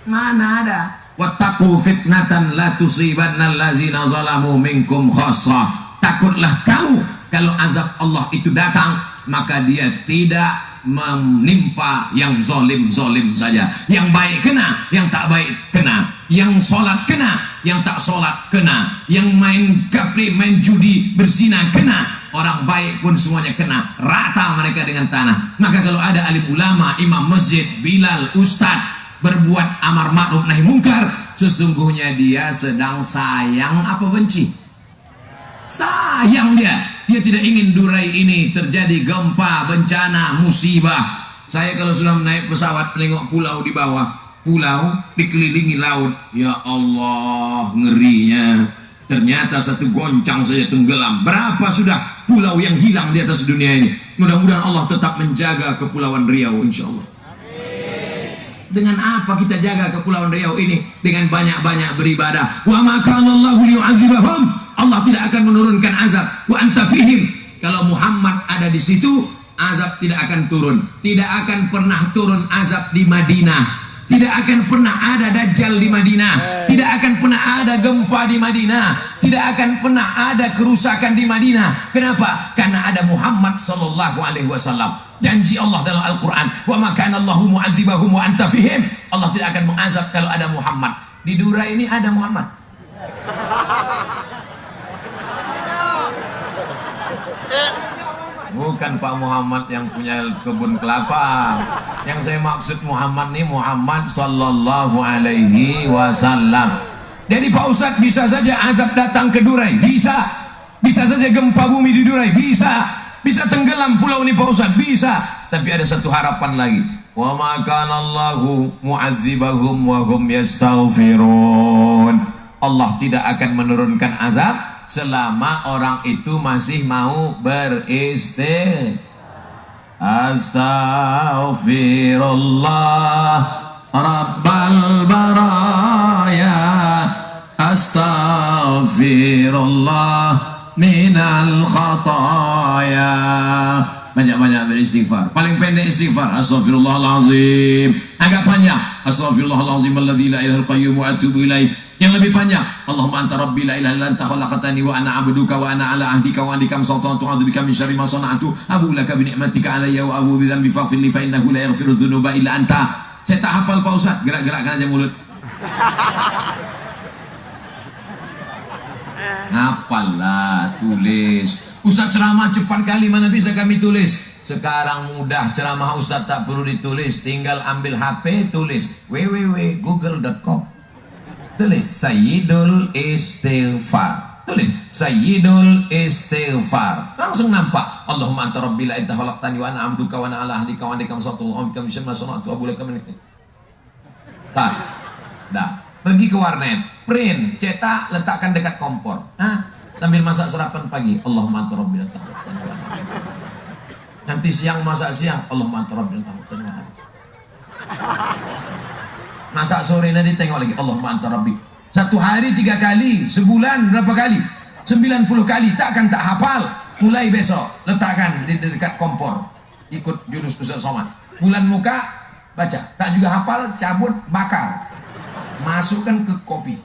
S1: Mana ada? Wattaqu fitnatan la tusibanna allazina zalamu minkum khassah. Takutlah kamu kalau azab Allah itu datang, maka dia tidak menimpa yang zolim saja. Yang baik kena, yang tak baik kena. Yang sholat kena, yang tak sholat kena. Yang main gapri, main judi, berzina kena. Orang baik pun semuanya kena. Rata mereka dengan tanah. Maka kalau ada alim ulama, imam masjid, Bilal, ustadz berbuat amar ma'ruf nahi mungkar, sesungguhnya dia sedang sayang apa benci? Sayang dia. Dia tidak ingin durai ini terjadi gempa, bencana, musibah. Saya kalau sudah naik pesawat menengok pulau di bawah, pulau dikelilingi laut, ya Allah, ngerinya. Ternyata satu goncang saja tenggelam. Berapa sudah pulau yang hilang di atas dunia ini? Mudah-mudahan Allah tetap menjaga Kepulauan Riau, insya Allah. Dengan apa kita jaga Kepulauan Riau ini? Dengan banyak-banyak beribadah. Wa ma kana Allahu liyu'adzibahum, Allah tidak akan menurunkan azab. Wa anta fihim, kalau Muhammad ada di situ, azab tidak akan turun. Tidak akan pernah turun azab di Madinah. Tidak akan pernah ada dajjal di Madinah. Tidak akan pernah ada gempa di Madinah. Tidak akan pernah ada kerusakan di Madinah. Kenapa? Karena ada Muhammad sallallahu alaihi wasallam. Janji Allah dalam Al-Quran, wa ma kana Allahu mu'adzibahum wa anta fihim, Allah tidak akan mengazab kalau ada Muhammad. Di Durai ini ada Muhammad. Bukan Pak Muhammad yang punya kebun kelapa. Yang saya maksud Muhammad ini Muhammad sallallahu alaihi wasallam. Jadi Pak Ustadz, bisa saja azab datang ke Durai, bisa. Bisa saja gempa bumi di Durai, bisa. Bisa tenggelam pulau ini Pak Ustadz, bisa. Tapi ada satu harapan lagi. Wa ma kana Allahu mu'adzibahum wa hum yastaghfirun. Allah tidak akan menurunkan azab selama orang itu masih mau beristighfar. Astaghfirullah Rabbal baraya, astaghfirullah minal khataya. Banyak-banyak beristighfar. Paling pendek istighfar, astaghfirullahalazim. Agak panjang, astaghfirullahalazim alladzi la ilaha qayyum wa atubu ilaih. Yang lebih panjang, Allahumma anta rabbi la ilaha illa anta khalaqtani wa ana 'abduka wa ana 'ala ahdika wa ahdika masata'tu a'udzubika min syarri ma sana'tu abu laka bi ni'matika 'alayya wa abu bi dhanbi faghfir li fa innahu la yaghfiru dzunuba illa anta. Saya tak hafal Pak Ustaz, gerak-gerakkan aja mulut. Hafalah, tulis. Ustaz ceramah cepat kali, mana bisa kami tulis? Sekarang mudah ceramah Ustaz, tak perlu ditulis, tinggal ambil HP, tulis www.google.com. Tulis Sayyidul Istighfar, tulis Sayyidul Istighfar, langsung nampak. Allahumma anta rabbi la ilaha khalaqtani wa ana 'abduka wa ana 'ala ahdika wa ahdika masata'tu a'udzubika min syarri ma sana'tu abu laka min. Dah, pergi ke warnet, print, cetak, letakkan dekat kompor. Sambil masak sarapan pagi, Allahumma anta rabbi la ilaha khalaqtani wa ana 'abduka. Nanti siang masak siang, Allahumma anta rabbi la ilaha khalaqtani wa ana 'abduka. Masa sore nanti tengok lagi, Allahumma anta rabbi. Satu hari 3 kali, sebulan berapa kali? 90 kali, takkan tak hafal. Mulai besok, letakkan di dekat kompor. Ikut jurus Ustaz Somad. Bulan muka, baca. Tak juga hafal, cabut, bakar. Masukkan ke kopi.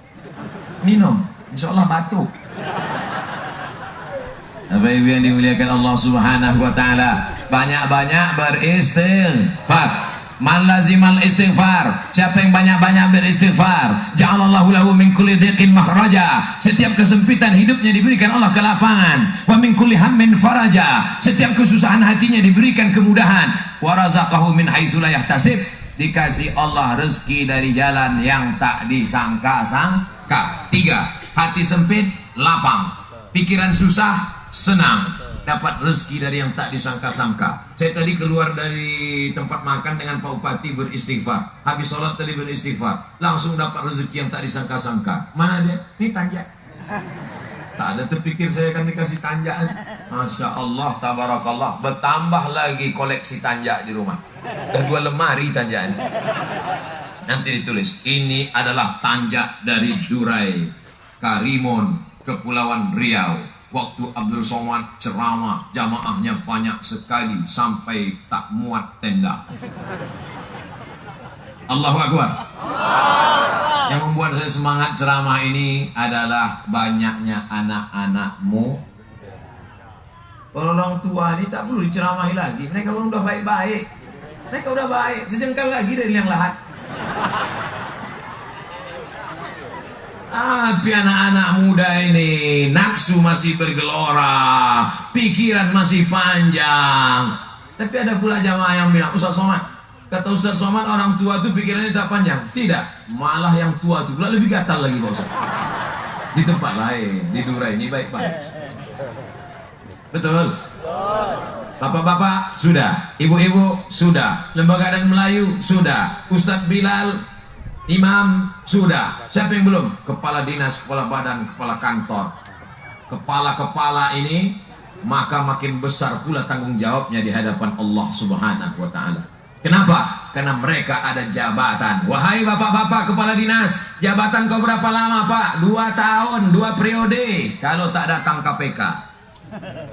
S1: Minum, insya Allah batuk. Bapak Ibu yang dimuliakan Allah Subhanahu wa taala, banyak-banyak beristighfar. Man lazimal istighfar, siapa yang banyak-banyak beristighfar, ja'alallahu lahu min kulli dhiqin makhraja, setiap kesempitan hidupnya diberikan Allah kelapangan, wa min kulli hammin faraja, setiap kesusahan hatinya diberikan kemudahan, wa razaqahu min haitsu la yahtasib, dikasih Allah rezeki dari jalan yang tak disangka-sangka. 3, hati sempit lapang, pikiran susah senang, dapat rezeki dari yang tak disangka-sangka. Saya tadi keluar dari tempat makan dengan Pak Bupati beristighfar. Habis sholat tadi beristighfar, langsung dapat rezeki yang tak disangka-sangka. Mana dia? Ini tanja. Tak ada terpikir saya akan dikasih tanjaan. Masya Allah, tabarakallah. Bertambah lagi koleksi tanja di rumah. Dah 2 lemari tanjaan. Nanti ditulis, ini adalah tanja dari Durai Karimun, Kepulauan Riau. Waktu Abdul Somad ceramah, jamaahnya banyak sekali sampai tak muat tenda. Allahu Akbar. Yang membuat saya semangat ceramah ini adalah banyaknya anak-anakmu. Orang tua ini tak perlu diceramahi lagi. Mereka pun udah baik-baik. Mereka udah baik, sejengkal lagi dari yang lahat. Tapi anak-anak muda ini nafsu masih bergelora, pikiran masih panjang. Tapi ada pula jamaah yang bilang, Ustaz Somad, kata Ustaz Somad orang tua itu pikirannya tak panjang. Tidak, malah yang tua itu pula lebih gatal lagi Pak Ustaz. Di tempat lain, di Durai ini baik-baik. Betul? Bapak-bapak sudah, ibu-ibu sudah, Lembaga Adat Melayu sudah, Ustadz Bilal, Imam sudah. Siapa yang belum? Kepala dinas, kepala badan, kepala kantor. Kepala-kepala ini maka makin besar pula tanggung jawabnya di hadapan Allah Subhanahu wa taala. Kenapa? Karena mereka ada jabatan. Wahai bapak-bapak kepala dinas, jabatan kau berapa lama Pak? 2 tahun, 2 periode kalau tak datang KPK.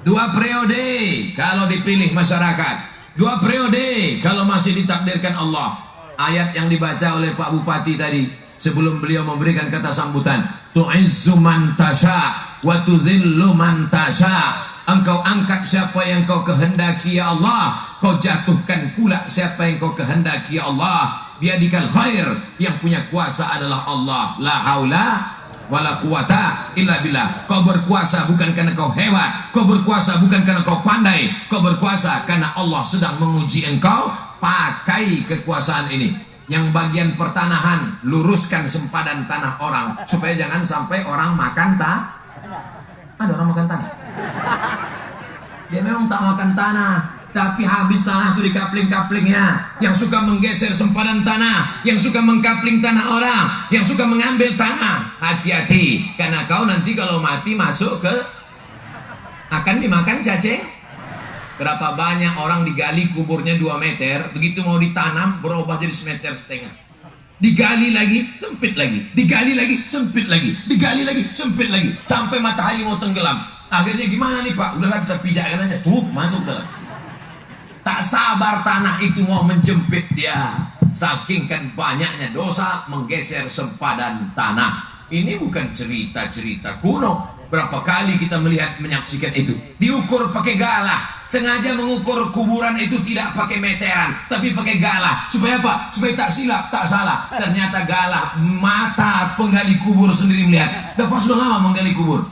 S1: 2 periode kalau dipilih masyarakat. 2 periode kalau masih ditakdirkan Allah. Ayat yang dibaca oleh Pak Bupati tadi sebelum beliau memberikan kata sambutan, tu'izzu man tasha wa tuzillu man tasha. Engkau angkat siapa yang kau kehendaki ya Allah, kau jatuhkan pula siapa yang kau kehendaki ya Allah. Biadikal khair, yang punya kuasa adalah Allah. La haula wala quwata illa billah. Kau berkuasa bukan karena kau hebat, kau berkuasa bukan karena kau pandai, kau berkuasa karena Allah sedang menguji engkau. Pakai kekuasaan ini. Yang bagian pertanahan, luruskan sempadan tanah orang supaya jangan sampai orang makan ada orang makan tanah. Dia memang tak makan tanah, tapi habis tanah itu di kapling-kaplingnya. Yang suka menggeser sempadan tanah, yang suka mengkapling tanah orang, yang suka mengambil tanah. Hati-hati, karena kau nanti kalau mati masuk ke akan dimakan cacing. Berapa banyak orang digali kuburnya 2 meter, begitu mau ditanam berubah jadi 1,5 meter. Digali lagi, sempit lagi, digali lagi, sempit lagi, digali lagi, sempit lagi, sampai matahari mau tenggelam. Akhirnya gimana nih Pak? Udahlah kita pijakkan aja, masuk dalam. Tak sabar tanah itu mau menjepit dia. Saking kan banyaknya dosa menggeser sempadan tanah. Ini bukan cerita-cerita kuno. Berapa kali kita melihat menyaksikan itu. Diukur pakai galah. Sengaja mengukur kuburan itu tidak pakai meteran, tapi pakai galah. Supaya apa? Supaya tak silap, tak salah. Ternyata galah, mata penggali kubur sendiri melihat. Bapak sudah lama menggali kubur.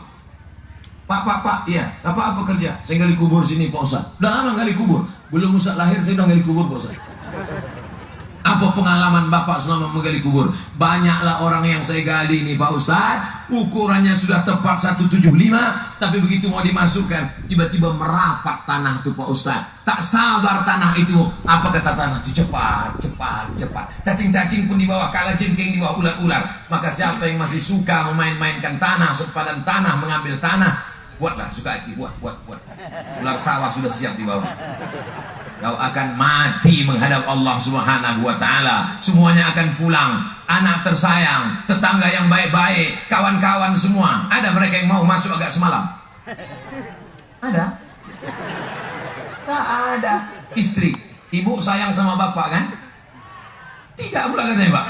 S1: Pak, iya. Apa kerja? Saya gali kubur sini Pak Ustaz. Udah lama gali kubur. Belum Ustaz lahir saya udah gali kubur Pak Ustaz. Apa pengalaman Bapak selama menggali kubur? Banyaklah orang yang saya gali ini Pak Ustaz. Ukurannya sudah tepat 175, tapi begitu mau dimasukkan tiba-tiba merapat tanah itu Pak Ustaz. Tak sabar tanah itu. Apa kata tanah itu? Cepat. Cacing-cacing pun di bawah, kalajengking di bawah, ular-ular. Maka siapa yang masih suka memain-mainkan tanah, sempadan tanah, mengambil tanah, buatlah suka hati, buat. Ular sawah sudah siap di bawah. Kau akan mati menghadap Allah Subhanahu wa Ta'ala. Semuanya akan pulang. Anak tersayang, tetangga yang baik-baik, kawan-kawan semua. Ada mereka yang mau masuk agak semalam? Ada? Tak ada. Istri, ibu sayang sama bapak kan? Tidak pula katanya Pak.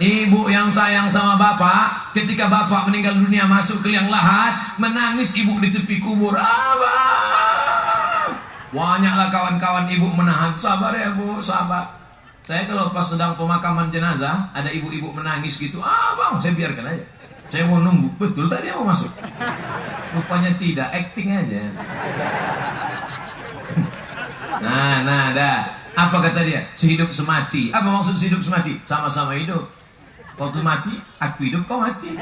S1: Ibu yang sayang sama bapak, ketika bapak meninggal dunia masuk ke liang lahat, menangis ibu di tepi kubur. Abang, banyaklah kawan-kawan ibu menahan. Sabar ya bu, sabar. Saya kalau pas sedang pemakaman jenazah, ada ibu-ibu menangis gitu. Abang, saya biarkan aja. Saya mau nunggu. Betul tadi mau masuk. Rupanya tidak, acting aja. Nah, dah. Apa kata dia? Sehidup semati. Apa maksud sehidup semati? Sama-sama hidup. Waktu mati, aku hidup, kau mati.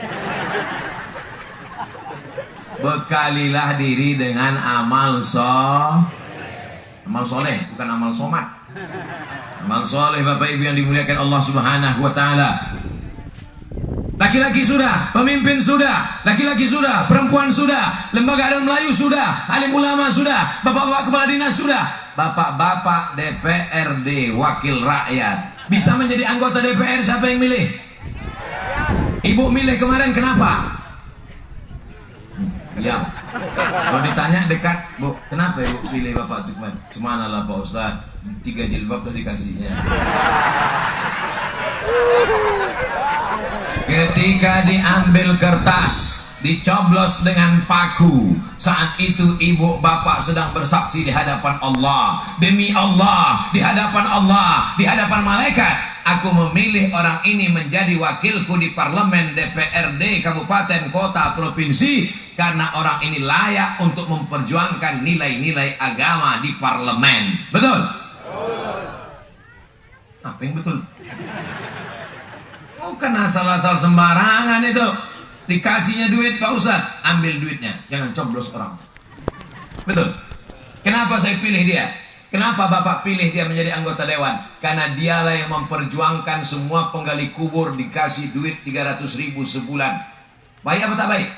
S1: Bekalilah diri dengan amal soleh, bukan amal somat. Amal soleh, Bapak Ibu yang dimuliakan Allah Subhanahu wa Ta'ala. Laki-laki sudah, pemimpin sudah, laki-laki sudah, perempuan sudah, lembaga adat Melayu sudah, alim ulama sudah, bapak-bapak kepala dinas sudah, bapak-bapak DPRD, wakil rakyat. Bisa menjadi anggota DPR, siapa yang milih? Ibu milih kemarin, kenapa? Ya, kalau ditanya dekat, bu, kenapa ibu pilih bapak itu kemarin? Cuma lah Pak Ustaz, 3 jilbab udah dikasihnya. Ketika diambil kertas, dicoblos dengan paku, saat itu ibu bapak sedang bersaksi di hadapan Allah. Demi Allah, di hadapan Allah, di hadapan malaikat, aku memilih orang ini menjadi wakilku di parlemen, DPRD, kabupaten, kota, provinsi, karena orang ini layak untuk memperjuangkan nilai-nilai agama di parlemen. Betul? Apa yang betul? Bukan asal-asal sembarangan itu. Dikasihnya duit Pak Ustadz, ambil duitnya, jangan coblos orang. Betul? Kenapa saya pilih dia? Kenapa Bapak pilih dia menjadi anggota dewan? Karena dialah yang memperjuangkan semua penggali kubur dikasih duit 300.000 sebulan. Baik apa tak baik?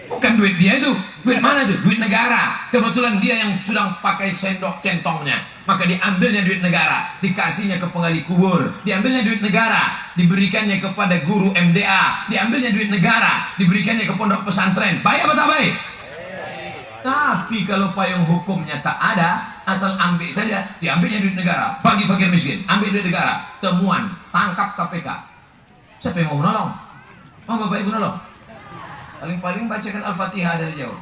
S1: Bukan duit dia itu. Duit mana itu? Duit negara. Kebetulan dia yang sedang pakai sendok centongnya, maka diambilnya duit negara, dikasihnya ke penggali kubur. Diambilnya duit negara, diberikannya kepada guru MDA. Diambilnya duit negara, diberikannya ke pondok pesantren. Baik apa tak baik? Tapi kalau payung hukumnya tak ada, asal ambil saja, diambilnya duit negara, bagi fakir miskin, ambil duit negara, temuan, tangkap KPK. Siapa yang mau menolong? Mau Bapak Ibu nolong? Paling-paling bacakan Al-Fatihah dari jauh.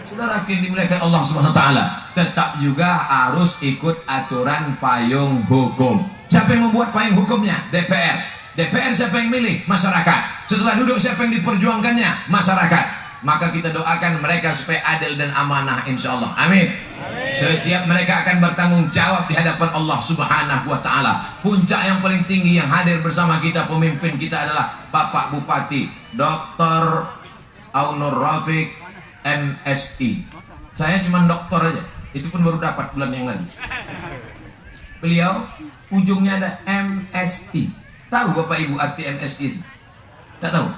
S1: Saudara yang dimuliakan Allah Subhanahu wa Ta'ala, tetap juga harus ikut aturan payung hukum. Siapa yang membuat payung hukumnya? DPR. DPR siapa yang milih? Masyarakat. Setelah duduk siapa yang diperjuangkannya? Masyarakat. Maka kita doakan mereka supaya adil dan amanah, insya Allah. Amin. Setiap mereka akan bertanggung jawab di hadapan Allah Subhanahu wa Ta'ala. Puncak yang paling tinggi yang hadir bersama kita, pemimpin kita adalah Bapak Bupati Dr. Aunur Rafiq MSI. Saya cuma doktor aja, itu pun baru dapat bulan yang lalu. Beliau ujungnya ada MSI. Tahu Bapak Ibu arti MSI itu? Tak tahu?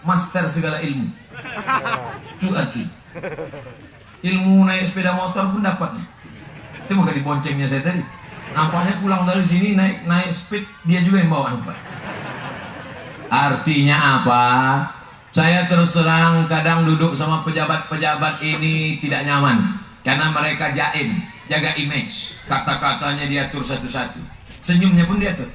S1: Master segala ilmu. Itu arti. Ilmu naik sepeda motor pun dapatnya. Itu bukan diboncengnya saya tadi. Nampaknya pulang dari sini naik speed, dia juga yang bawa nampak. Artinya apa? Saya terus terang kadang duduk sama pejabat-pejabat ini tidak nyaman, karena mereka jaim, jaga image. Kata-katanya diatur satu-satu, senyumnya pun diatur.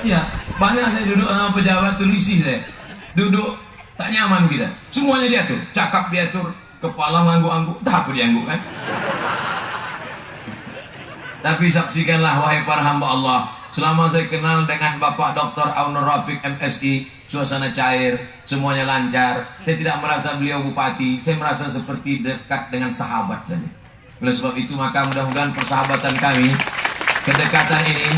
S1: Ya, banyak saya duduk sama pejabat tuh risih saya. Duduk tak nyaman kita. Semuanya diatur, cakap diatur, kepala ngangguk-angguk, tak apa diangguk kan? Tapi saksikanlah wahai para hamba Allah, selama saya kenal dengan Bapak Dr. Aunur Rafiq MSI, suasana cair, semuanya lancar. Saya tidak merasa beliau bupati, saya merasa seperti dekat dengan sahabat saja. Oleh sebab itu maka mudah-mudahan persahabatan kami, kedekatan ini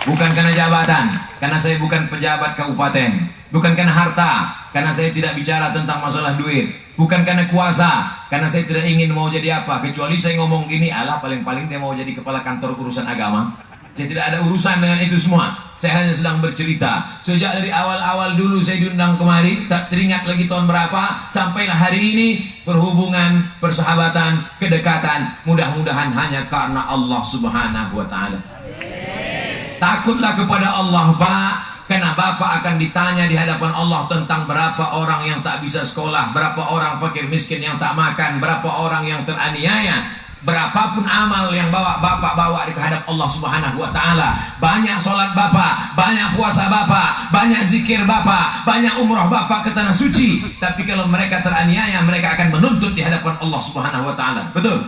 S1: bukan karena jabatan, karena saya bukan pejabat kabupaten, bukan karena harta, karena saya tidak bicara tentang masalah duit, bukan karena kuasa, karena saya tidak ingin mau jadi apa, kecuali saya ngomong gini, alah paling-paling dia mau jadi kepala kantor urusan agama. Saya tidak ada urusan dengan itu semua. Saya hanya sedang bercerita. Sejak dari awal-awal dulu saya diundang kemari, tak teringat lagi tahun berapa, sampailah hari ini, berhubungan, persahabatan, kedekatan, mudah-mudahan hanya karena Allah Subhanahu wa Ta'ala. Takutlah kepada Allah, Pak, karena Bapak akan ditanya di hadapan Allah tentang berapa orang yang tak bisa sekolah, berapa orang fakir miskin yang tak makan, berapa orang yang teraniaya. Berapapun amal yang Bapak bawa di hadap Allah Subhanahu wa Ta'ala, banyak sholat Bapak, banyak puasa Bapak, banyak zikir Bapak, banyak umrah Bapak ke tanah suci, tapi kalau mereka teraniaya, mereka akan menuntut di hadapan Allah Subhanahu wa Ta'ala. Betul?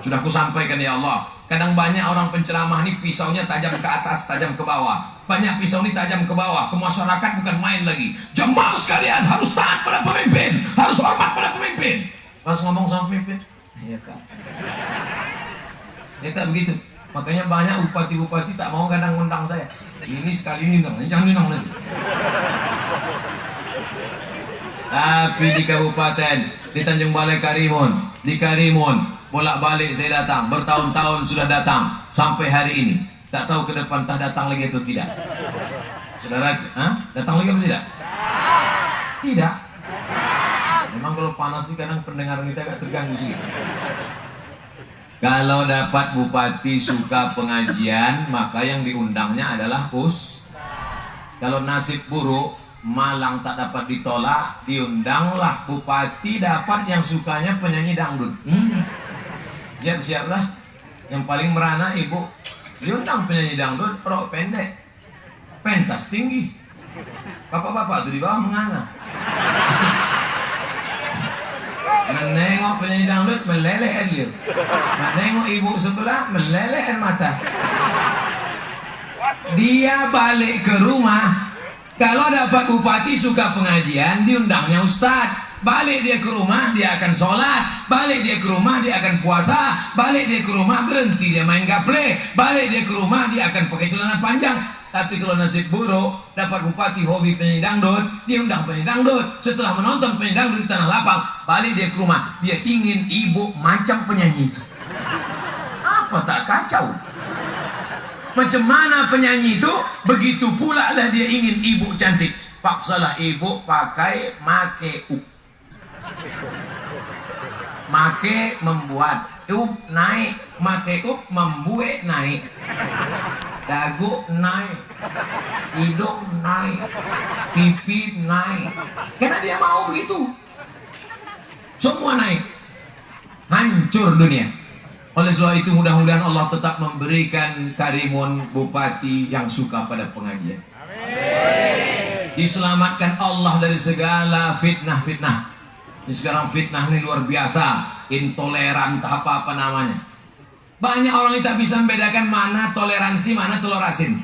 S1: Sudah aku sampaikan ya Allah. Kadang banyak orang penceramah ini pisaunya tajam ke atas, tajam ke bawah. Banyak pisau ini tajam ke bawah, ke masyarakat bukan main lagi. Jemaah sekalian harus taat pada pemimpin, harus hormat pada pemimpin. Pas ngomong sama pemimpin, ya Kak. Saya tak begitu. Makanya banyak bupati-bupati tak mau kadang undang saya. Ini sekali ini undang, jangan undang lagi. Tapi di kabupaten, di Tanjung Balai Karimun, di Karimun, bolak-balik saya datang, bertahun-tahun sudah datang sampai hari ini. Tak tahu ke depan tak datang lagi atau tidak. Saudara, datang lagi atau tidak? Tidak. Memang kalau panas ini kadang pendengaran kita agak terganggu sih. Kalau dapat bupati suka pengajian, maka yang diundangnya adalah Kalau nasib buruk, malang tak dapat ditolak, diundanglah bupati dapat yang sukanya penyanyi dangdut. Siap-siaplah. Yang paling merana ibu, diundang penyanyi dangdut, rok pendek, pentas tinggi. Bapak-bapak tuh di bawah menganga. Menengok penyanyi dangdut meleleh air, menengok ibu sebelah meleleh air mata. Dia balik ke rumah, kalau dapat bupati suka pengajian, diundangnya ustadz. Balik dia ke rumah, dia akan sholat. Balik dia ke rumah, dia akan puasa. Balik dia ke rumah, berhenti dia main gaple. Balik dia ke rumah, dia akan pakai celana panjang. Tapi kalau nasib buruk, dapat bupati hobi penyanyi dangdut, dia undang penyanyi dangdut. Setelah menonton penyanyi dangdut di Tanah Lapang, balik dia ke rumah, dia ingin ibu macam penyanyi itu. Apa tak kacau? Macam mana penyanyi itu, begitu pula lah dia ingin ibu cantik. Paksalah ibu pakai make up. Make membuat up naik, make up membuat naik. Dagu naik, hidung naik, pipi naik. Karena dia mau begitu. Semua naik. Hancur dunia. Oleh sebab itu mudah-mudahan Allah tetap memberikan Karimun bupati yang suka pada pengajian. Amin. Diselamatkan Allah dari segala fitnah-fitnah. Ini sekarang fitnah ini luar biasa, intoleran apa namanya. Banyak orang yang tak bisa membedakan mana toleransi, mana telur asin.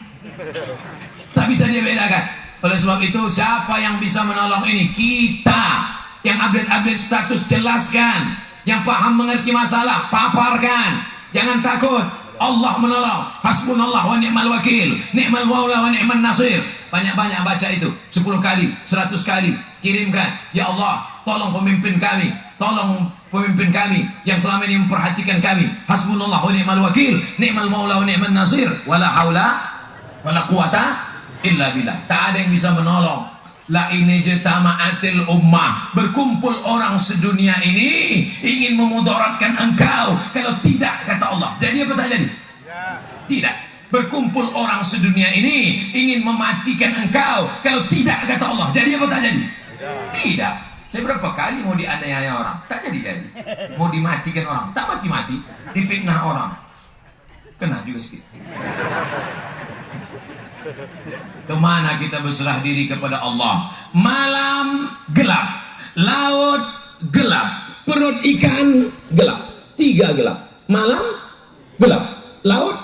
S1: Tak bisa dia bedakan. Oleh sebab itu siapa yang bisa menolong ini? Kita yang update status jelaskan, yang paham mengerti masalah paparkan. Jangan takut, Allah menolong. Hasbunallah wa ni'mal wakil, ni'mal maula wa ni'man nasir. Banyak-banyak baca itu 10 kali, 100 kali. Kirimkan, ya Allah tolong pemimpin kami, tolong pemimpin kami yang selama ini memperhatikan kami. Hasbunallah wa ni'mal wakil, ni'mal maula wa ni'man nasir. Wala haula wala quwata illa billah. Tak ada yang bisa menolong. La ini jama'atil ummah, berkumpul orang sedunia ini ingin memudaratkan engkau. Kalau tidak, kata Allah, jadi apa tak jadi? Tidak. Berkumpul orang sedunia ini ingin mematikan engkau. Kalau tidak, kata Allah, jadi apa tak jadi? Tidak. Saya berapa kali mau dianiaya orang, tak jadi. Mau dimatikan orang, tak mati-mati. Difitnah orang, kena juga sedikit. Kemana kita berserah diri kepada Allah? Malam gelap, laut gelap, perut ikan gelap, 3 gelap. Malam gelap, laut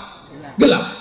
S1: gelap,